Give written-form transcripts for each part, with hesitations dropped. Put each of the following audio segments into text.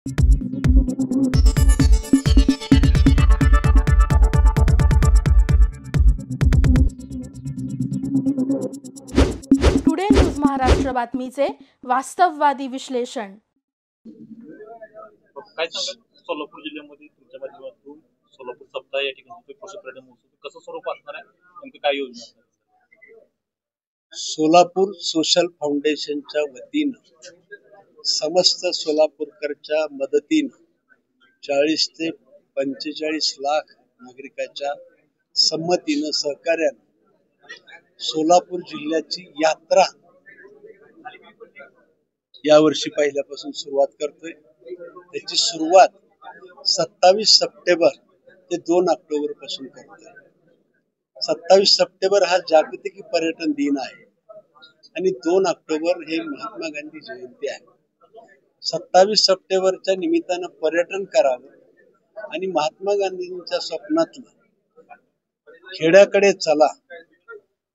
Today news Maharashtra बातमीचे वास्तववादी विश्लेषण. काय सांगाल सोलापूर जिल्ह्यामध्ये तुमच्या माध्यमातून सोलापूर सप्ताह या ठिकाणी कृषी पर्यटन महोत्सव कसं स्वरूप असणार आहे, नेमकं काय योजना असणार? सोलापूर सोशल फाउंडेशनच्या वतीनं समस्त सोलापूरकरच्या मदतीनं 40 ते 45 लाख नागरिकांच्या संमतीनं सहकार्यानं सोलापूर जिल्ह्याची यात्रा यावर्षी पहिल्यापासून सुरुवात करतोय. त्याची सुरुवात 27 सप्टेंबर ते 2 ऑक्टोबर पासून करतोय. 27 सप्टेंबर हा जागतिक पर्यटन दिन आहे आणि 2 ऑक्टोबर हे महात्मा गांधी जयंती आहे. 27 सप्टेंबरच्या निमित्तानं पर्यटन करावं आणि महात्मा गांधींच्या स्वप्नातलं खेड्याकडे चला,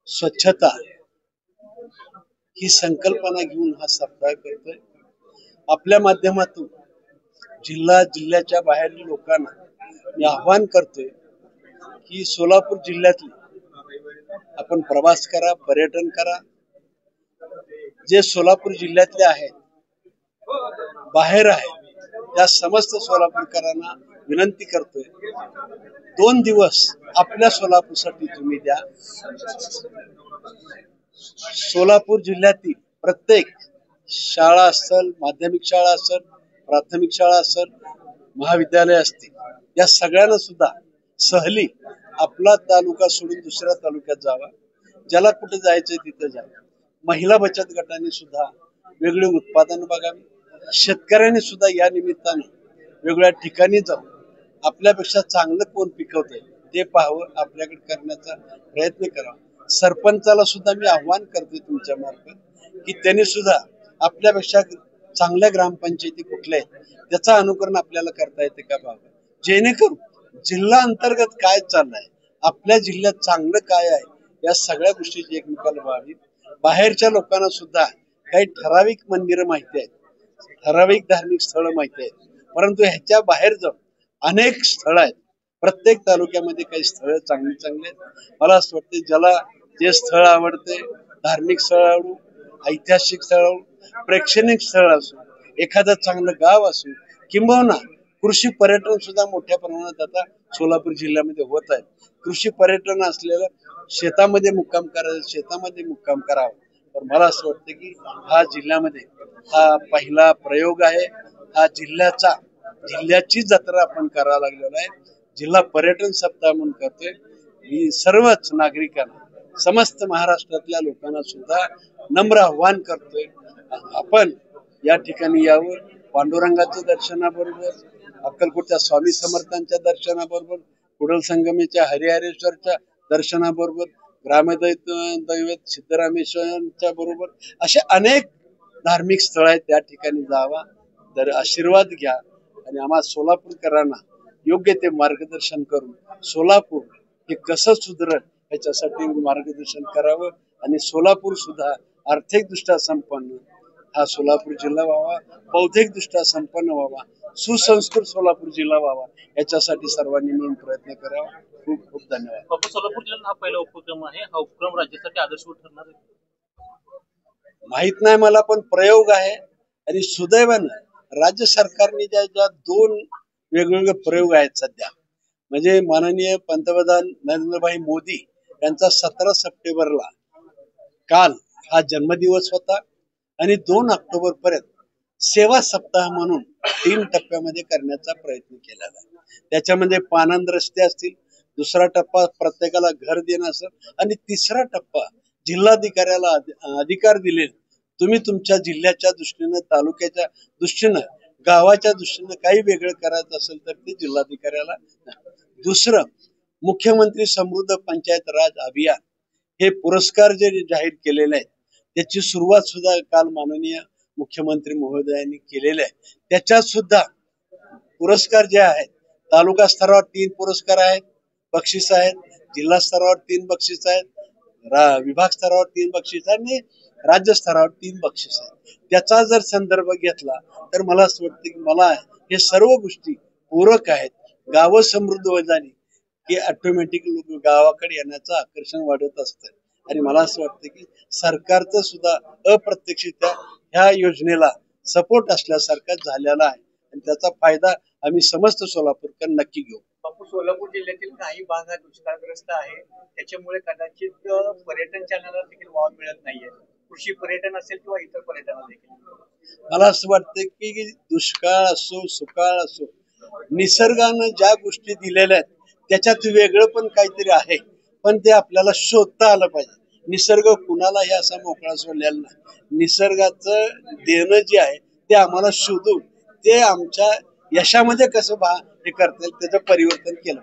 स्वच्छता ही संकल्पना घेऊन हा सप्ताह करतोय. आपल्या माध्यमातून जिल्ह्याच्या बाहेरील लोकांना मी आव्हान करतोय की सोलापूर जिल्ह्यातले आपण प्रवास करा, पर्यटन करा. जे सोलापूर जिल्ह्यातले आहेत, बाहेर आहेत, त्या समस्त सोलापूरकरांना विनंती करतोय, 2 दिवस आपल्या सोलापूरसाठी तुम्ही द्या. सोलापूर जिल्ह्यातील प्रत्येक शाळा असेल, माध्यमिक शाळा असेल, प्राथमिक शाळा असेल, महाविद्यालय असतील, या सगळ्यांना सुद्धा सहली आपला तालुका सोडून दुसऱ्या तालुक्यात जावा. ज्याला कुठे जायचंय तिथे जावं. महिला बचत गटाने सुद्धा वेगळे उत्पादन बघावी. शेतकऱ्यांनी सुद्धा या निमित्तानं वेगळ्या ठिकाणी जाऊन आपल्यापेक्षा चांगलं कोण पिकवतंय ते पाहावं, आपल्याकडे करण्याचा प्रयत्न करावा. सरपंचाला सुद्धा मी आव्हान करते तुमच्या मार्फत की त्यांनी सुद्धा आपल्यापेक्षा चांगल्या ग्रामपंचायती कुठल्या आहेत त्याचा अनुकरण आपल्याला करता येते का पाहावं, जेणेकरून जिल्हा अंतर्गत काय चाललंय, आपल्या जिल्ह्यात चांगलं काय आहे, या सगळ्या गोष्टीची एकमेकाला व्हावी. बाहेरच्या लोकांना सुद्धा काही ठराविक मंदिरं माहिती आहेत, ठराविक धार्मिक स्थळं माहिती आहेत, परंतु ह्याच्या बाहेर जाऊन अनेक स्थळं आहेत. प्रत्येक तालुक्यामध्ये काही स्थळं चांगली आहेत. मला असं वाटतं ज्याला जे स्थळ आवडते, धार्मिक स्थळ आवडू, ऐतिहासिक स्थळ आवडू, प्रेक्षणिक स्थळ असो, एखादं चांगलं गाव असो, किंबहुना कृषी पर्यटन सुद्धा मोठ्या प्रमाणात आता सोलापूर जिल्ह्यामध्ये होत आहे. कृषी पर्यटन असलेलं शेतामध्ये मुक्काम करायचं, शेतामध्ये मुक्काम करावं. तर मला असं वाटतं की हा जिल्ह्यामध्ये हा पहिला प्रयोग आहे. हा जिल्ह्याची जत्रा आपण करायला लागलेला आहे. जिल्हा पर्यटन सप्ताह म्हणून करतोय. मी सर्वच नागरिकांना, समस्त महाराष्ट्रातल्या लोकांना सुद्धा नम्र आव्हान करतोय, आपण या ठिकाणी यावं. पांडुरंगाच्या दर्शनाबरोबर, अक्कलकोटच्या स्वामी समर्थांच्या दर्शनाबरोबर, कुडल संगमेच्या हरिहरेश्वरच्या दर्शनाबरोबर, ग्रामदैवत सिद्धरामेश्वरांच्या बरोबर असे अनेक धार्मिक स्थळ आहेत, त्या ठिकाणी जावा, तर आशीर्वाद घ्या आणि आम्हा सोलापूरकरांना योग्य ते मार्गदर्शन करून सोलापूर हे कसं सुधरेल याच्यासाठी मार्गदर्शन करावं आणि सोलापूर सुद्धा आर्थिकदृष्ट्या संपन्न हा सोलापूर जिल्हा व्हावा, बौद्धिकदृष्ट्या संपन्न व्हावा, सुसंस्कृत सोलापूर जिल्हा व्हावा, याच्यासाठी सर्वांनी मिळून प्रयत्न करावा. खूप खूप धन्यवाद. सोलापूर जिल्हा हा पहिला उपक्रम आहे. हा उपक्रम राज्यासाठी आदर्श ठरणार आहे? माहित नाही मला, पण प्रयोग आहे. आणि सुदैवानं राज्य सरकारने ज्या 2 वेगवेगळे प्रयोग आहेत सध्या, म्हणजे माननीय पंतप्रधान नरेंद्रभाई मोदी यांचा 17 सप्टेंबरला काल हा जन्मदिवस होता आणि 2 ऑक्टोबर पर्यंत सेवा सप्ताह म्हणून 3 टप्प्यामध्ये करण्याचा प्रयत्न केला आहे. त्याच्यामध्ये पानंद रस्ते असतील, दुसरा टप्पा प्रत्येकाला घर देणं असेल आणि तिसरा टप्पा जिल्हाधिकाऱ्याला अधिकार दिले, तुम्ही तुमच्या जिल्ह्याच्या दृष्टीनं, तालुक्याच्या दृष्टीनं, गावाच्या दृष्टीनं काही वेगळं करायचं असेल तर ते जिल्हाधिकाऱ्याला. दुसरं, मुख्यमंत्री समृद्ध पंचायत राज अभियान हे पुरस्कार जे जाहीर केलेले आहेत त्याची सुरुवात सुद्धा काल माननीय मुख्यमंत्री महोदयांनी केलेले आहे. त्याच्यात सुद्धा पुरस्कार जे आहेत, तालुका स्तरावर 3 पुरस्कार आहेत, बक्षीस आहेत, जिल्हा स्तरावर 3 बक्षीस आहेत, विभाग स्तरावर 3 बक्षीस आणि राज्य स्तरावर 3 बक्षीस आहेत. त्याचा जर संदर्भ घेतला तर मला असं वाटतं की मला हे सर्व गोष्टी पूरक आहेत. गावं समृद्ध होत झाली की ऑटोमॅटिक लोक गावाकडे येण्याचं आकर्षण वाढत असतं. आणि मला असं वाटतं की सरकारचं सुद्धा अप्रत्यक्षरित्या ह्या योजनेला सपोर्ट असल्यासारखा झालेला आहे आणि त्याचा फायदा आम्ही समस्त सोलापूरकर नक्की घेऊ. बापू, सोलापूर जिल्ह्यातील काही भाग हा दुष्काळग्रस्त आहे. त्याच्यामुळे कदाचित पर्यटन चालनाला देखील वाव मिळत नाहीये. कृषी पर्यटन असेल किंवा इतर पर्यटन देखील. मला असं वाटतं की दुष्काळ असो सुकाळ असो, निसर्गानं ज्या गोष्टी दिलेल्या आहेत त्याच्यात वेगळं पण काहीतरी आहे, पण ते आपल्याला शोधता आलं पाहिजे. निसर्ग कुणालाही असा मोकळा सोडलेला नाही. निसर्गाचं देणं जे आहे ते आम्हाला शोधून ते आमच्या यशामध्ये कसं हे करता येईल त्याचं परिवर्तन केलं.